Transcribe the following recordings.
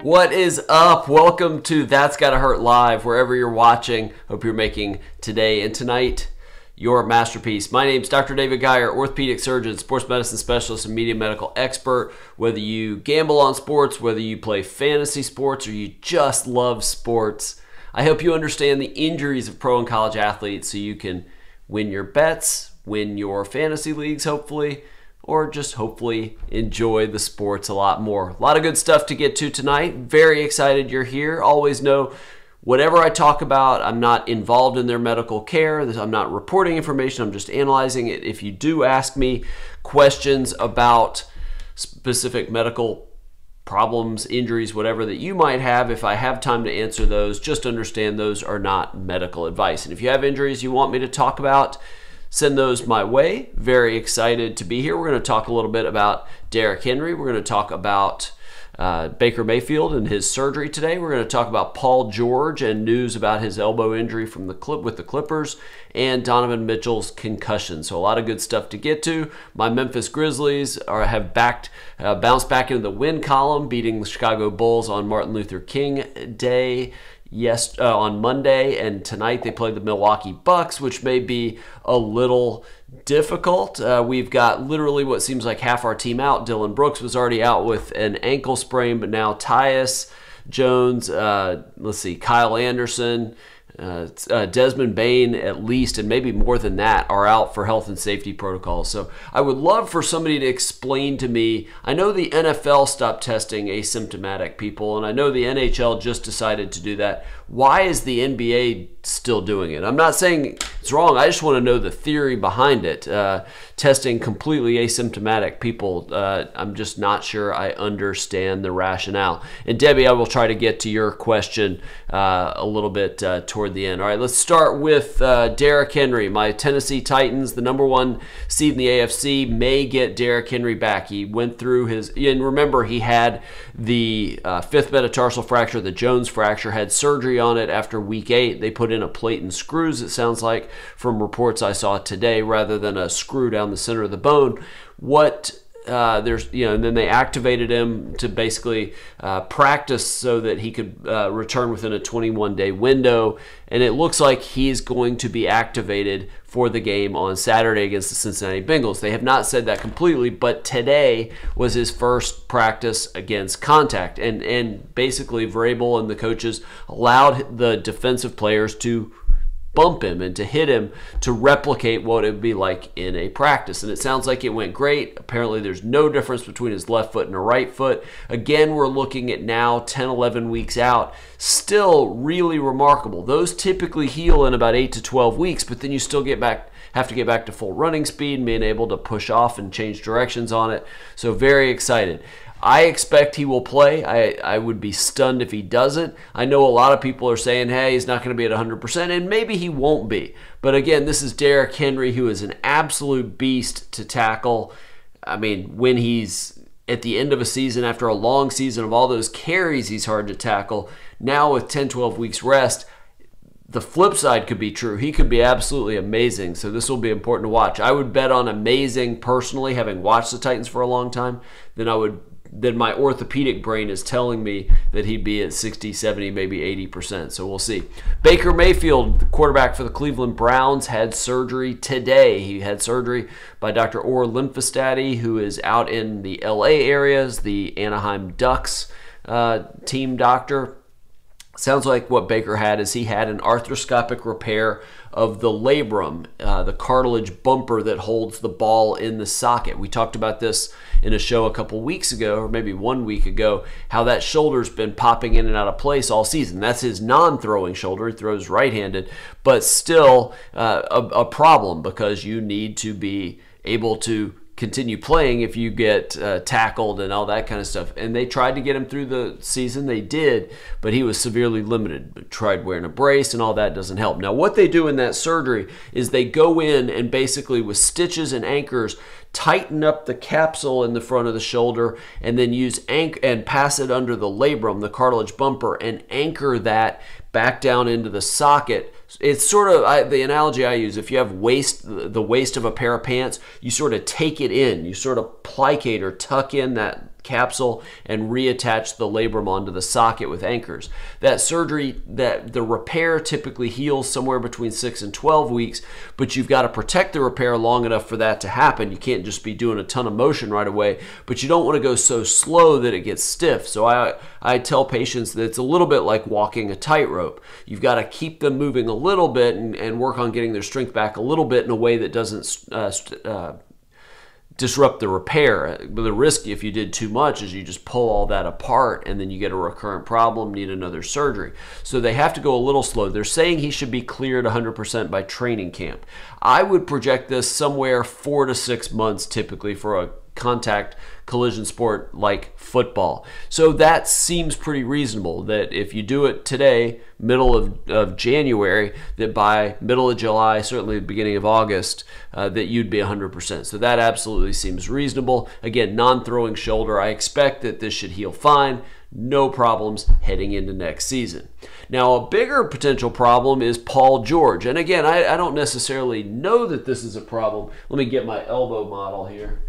What is up? Welcome to That's Gotta Hurt Live, wherever you're watching. Hope you're making today and tonight your masterpiece. My name's Dr. David Geier, orthopedic surgeon, sports medicine specialist, and media medical expert. Whether you gamble on sports, whether you play fantasy sports, or you just love sports, I hope you understand the injuries of pro and college athletes so you can win your bets, win your fantasy leagues, hopefully, or just hopefully enjoy the sports a lot more. A lot of good stuff to get to tonight. Very excited you're here. Always know whatever I talk about, I'm not involved in their medical care. I'm not reporting information. I'm just analyzing it. If you do ask me questions about specific medical problems, injuries, whatever that you might have, if I have time to answer those, just understand those are not medical advice. And if you have injuries you want me to talk about, send those my way. Very excited to be here. We're going to talk a little bit about Derrick Henry. We're going to talk about Baker Mayfield and his surgery today. We're going to talk about Paul George and news about his elbow injury from the with the Clippers, and Donovan Mitchell's concussion. So a lot of good stuff to get to. My Memphis Grizzlies have bounced back into the win column, beating the Chicago Bulls on Martin Luther King Day on Monday, and tonight they play the Milwaukee Bucks, which may be a little difficult. We've got literally what seems like half our team out. Dylan Brooks was already out with an ankle sprain, but now Tyus Jones, Kyle Anderson, Desmond Bain at least, and maybe more than that, are out for health and safety protocols. So I would love for somebody to explain to me. I know the NFL stopped testing asymptomatic people, and I know the NHL just decided to do that. Why is the NBA still doing it? I'm not saying it's wrong. I just want to know the theory behind it. Testing completely asymptomatic people, I'm just not sure I understand the rationale. And Debbie, I will try to get to your question a little bit toward the end. All right, let's start with Derrick Henry. My Tennessee Titans, the #1 seed in the AFC, may get Derrick Henry back. He went through and remember, he had the 5th metatarsal fracture, the Jones fracture, had surgery on it after week 8. They put in a plate and screws, it sounds like, from reports I saw today, rather than a screw down the center of the bone. And then they activated him to basically practice so that he could return within a 21-day window. And it looks like he's going to be activated for the game on Saturday against the Cincinnati Bengals. They have not said that completely, but today was his first practice against contact. And basically Vrabel and the coaches allowed the defensive players to bump him and to hit him to replicate what it would be like in a practice. And it sounds like it went great. Apparently there's no difference between his left foot and a right foot. Again, we're looking at now 10, 11 weeks out. Still really remarkable. Those typically heal in about 8 to 12 weeks, but then you still have to get back to full running speed and being able to push off and change directions on it. So very excited. I expect he will play. I would be stunned if he doesn't. I know a lot of people are saying, hey, he's not going to be at 100%, and maybe he won't be. But again, this is Derrick Henry, who is an absolute beast to tackle. I mean, when he's at the end of a season, after a long season of all those carries, he's hard to tackle. Now with 10, 12 weeks rest, the flip side could be true. He could be absolutely amazing. So this will be important to watch. I would bet on amazing personally, having watched the Titans for a long time. Then my orthopedic brain is telling me that he'd be at 60, 70, maybe 80%. So we'll see. Baker Mayfield, the quarterback for the Cleveland Browns, had surgery today. He had surgery by Dr. Orr Lymphostati, who is out in the LA areas, the Anaheim Ducks team doctor. Sounds like what Baker had is he had an arthroscopic repair of the labrum, the cartilage bumper that holds the ball in the socket. We talked about this in a show a couple weeks ago, or maybe 1 week ago, how that shoulder's been popping in and out of place all season. That's his non-throwing shoulder. He throws right-handed, but still a problem because you need to be able to continue playing if you get tackled and all that kind of stuff. And they tried to get him through the season. They did, but he was severely limited. Tried wearing a brace and all that doesn't help. Now, what they do in that surgery is they go in and basically with stitches and anchors tighten up the capsule in the front of the shoulder and then use and pass it under the labrum, the cartilage bumper, and anchor that back down into the socket. It's sort of the analogy I use. If you have the waist of a pair of pants, you sort of take it in. You sort of plicate or tuck in that capsule and reattach the labrum onto the socket with anchors. That surgery, that the repair typically heals somewhere between 6 and 12 weeks, but you've got to protect the repair long enough for that to happen. You can't just be doing a ton of motion right away, but you don't want to go so slow that it gets stiff. So I tell patients that it's a little bit like walking a tightrope. You've got to keep them moving a little bit and work on getting their strength back a little bit in a way that doesn't disrupt the repair. But the risk if you did too much is you just pull all that apart and then you get a recurrent problem, need another surgery. So they have to go a little slow. They're saying he should be cleared 100% by training camp. I would project this somewhere 4 to 6 months typically for a contact collision sport like football. So that seems pretty reasonable, that if you do it today, middle of January, that by middle of July, certainly the beginning of August, that you'd be 100%. So that absolutely seems reasonable. Again, non-throwing shoulder, I expect that this should heal fine. No problems heading into next season. Now, a bigger potential problem is Paul George. And again, I don't necessarily know that this is a problem. Let me get my elbow model here.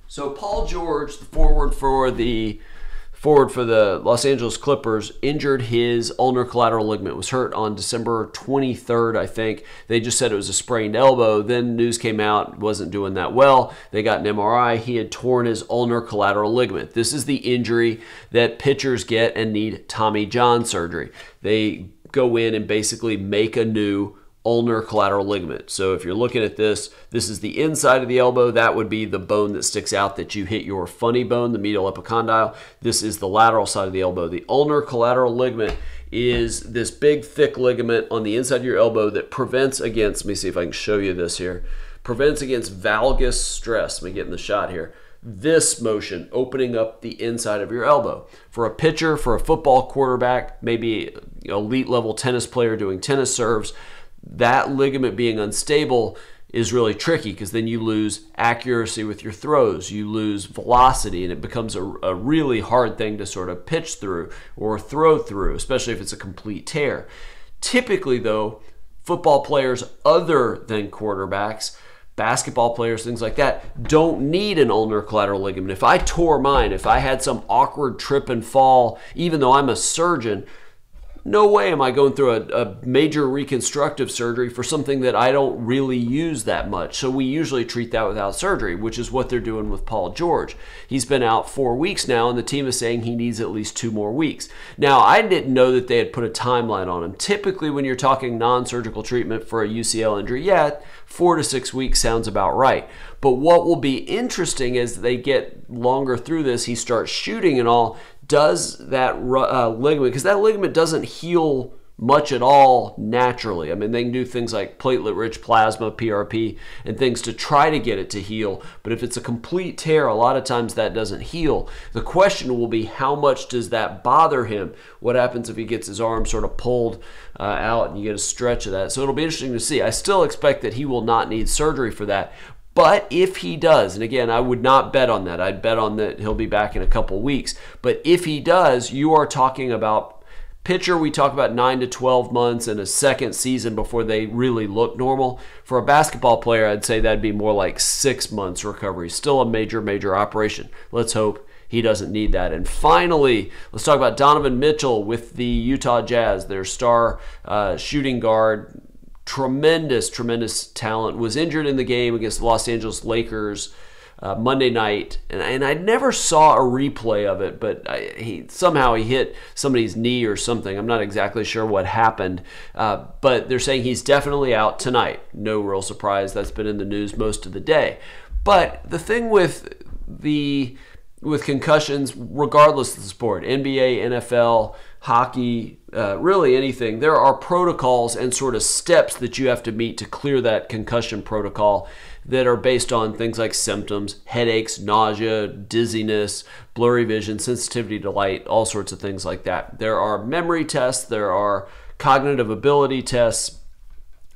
So Paul George, the forward for the Los Angeles Clippers, injured his ulnar collateral ligament. Was hurt on December 23rd, I think. They just said it was a sprained elbow. Then news came out, wasn't doing that well. They got an MRI. He had torn his ulnar collateral ligament. This is the injury that pitchers get and need Tommy John surgery. They go in and basically make a new ulnar collateral ligament. So if you're looking at this, this is the inside of the elbow. That would be the bone that sticks out that you hit your funny bone, the medial epicondyle. This is the lateral side of the elbow. The ulnar collateral ligament is this big, thick ligament on the inside of your elbow that prevents against, let me see if I can show you this here, prevents against valgus stress. Let me get in the shot here. This motion, opening up the inside of your elbow. For a pitcher, for a football quarterback, maybe an elite level tennis player doing tennis serves, that ligament being unstable is really tricky because then you lose accuracy with your throws, you lose velocity, and it becomes a really hard thing to sort of pitch through or throw through, especially if it's a complete tear. Typically though, football players other than quarterbacks, basketball players, things like that, don't need an ulnar collateral ligament. If I tore mine, if I had some awkward trip and fall, even though I'm a surgeon, no way am I going through a major reconstructive surgery for something that I don't really use that much. So we usually treat that without surgery, which is what they're doing with Paul George. He's been out 4 weeks now, and the team is saying he needs at least 2 more weeks. Now, I didn't know that they had put a timeline on him. Typically, when you're talking non-surgical treatment for a UCL injury, 4 to 6 weeks sounds about right. But what will be interesting as they get longer through this, he starts shooting and all, does that ligament, because that ligament doesn't heal much at all naturally. I mean, they can do things like platelet-rich plasma, PRP, and things to try to get it to heal. But if it's a complete tear, a lot of times that doesn't heal. The question will be, how much does that bother him? What happens if he gets his arm sort of pulled out and you get a stretch of that? So it'll be interesting to see. I still expect that he will not need surgery for that. But if he does, and again, I would not bet on that. I'd bet on that he'll be back in a couple weeks. But if he does, you are talking about pitcher, we talk about 9 to 12 months and a second season before they really look normal. For a basketball player, I'd say that'd be more like 6 months recovery. Still a major operation. Let's hope he doesn't need that. And finally, let's talk about Donovan Mitchell with the Utah Jazz, their star shooting guard. Tremendous talent. Was injured in the game against the Los Angeles Lakers Monday night, and I never saw a replay of it, but somehow he hit somebody's knee or something. I'm not exactly sure what happened, but they're saying he's definitely out tonight. No real surprise. That's been in the news most of the day. But the thing with concussions, regardless of the sport, NBA, NFL, hockey, really anything, there are protocols and sort of steps that you have to meet to clear that concussion protocol that are based on things like symptoms, headaches, nausea, dizziness, blurry vision, sensitivity to light, all sorts of things like that. There are memory tests, there are cognitive ability tests,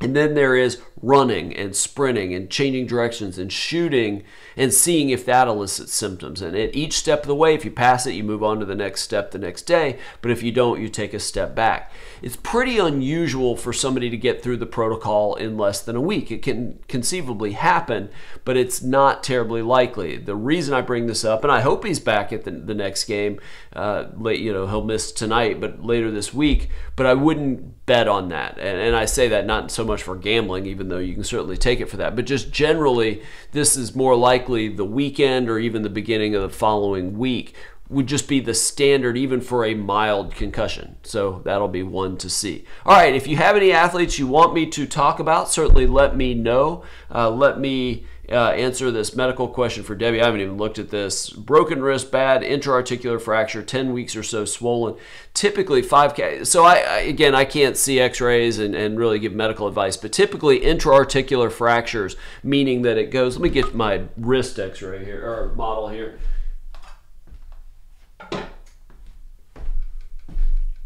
And then there is running and sprinting and changing directions and shooting and seeing if that elicits symptoms. And at each step of the way, if you pass it, you move on to the next step the next day. But if you don't, you take a step back. It's pretty unusual for somebody to get through the protocol in less than a week. It can conceivably happen, but it's not terribly likely. The reason I bring this up, and I hope he's back at the next game, he'll miss tonight, but later this week, but I wouldn't bet on that. And I say that not so much for gambling, even though you can certainly take it for that, but just generally, this is more likely the weekend or even the beginning of the following week would just be the standard even for a mild concussion. So that'll be one to see. All right, if you have any athletes you want me to talk about, certainly let me know. Let me answer this medical question for Debbie. I haven't even looked at this. Broken wrist, bad, intra-articular fracture, 10 weeks or so swollen. Typically 5K. So again, I can't see x-rays and really give medical advice, but typically intra-articular fractures, meaning that it goes, let me get my wrist x-ray here, or model here.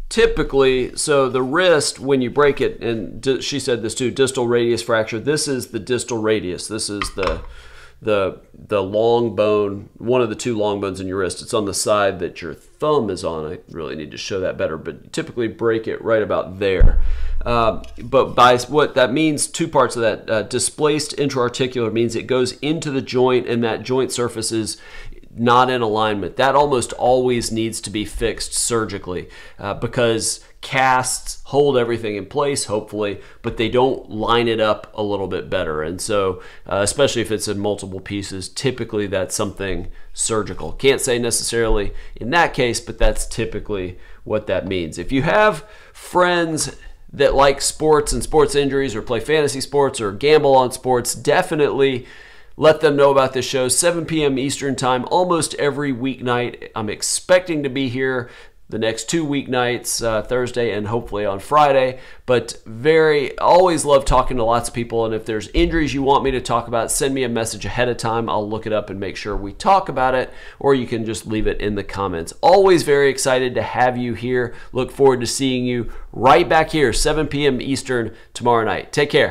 Typically, so the wrist, when you break it, and she said this too, distal radius fracture, this is the distal radius. This is the long bone, one of the two long bones in your wrist. It's on the side that your thumb is on. I really need to show that better, but typically break it right about there. But by what that means, two parts of that. Displaced intra-articular means it goes into the joint and that joint surface is not in alignment. That almost always needs to be fixed surgically because casts hold everything in place, hopefully, but they don't line it up a little bit better. And so, especially if it's in multiple pieces, typically that's something surgical. Can't say necessarily in that case, but that's typically what that means. If you have friends that like sports and sports injuries or play fantasy sports or gamble on sports, definitely let them know about this show, 7 p.m. Eastern Time, almost every weeknight. I'm expecting to be here the next 2 weeknights, Thursday and hopefully on Friday. But always love talking to lots of people. And if there's injuries you want me to talk about, send me a message ahead of time. I'll look it up and make sure we talk about it. Or you can just leave it in the comments. Always very excited to have you here. Look forward to seeing you right back here, 7 p.m. Eastern tomorrow night. Take care.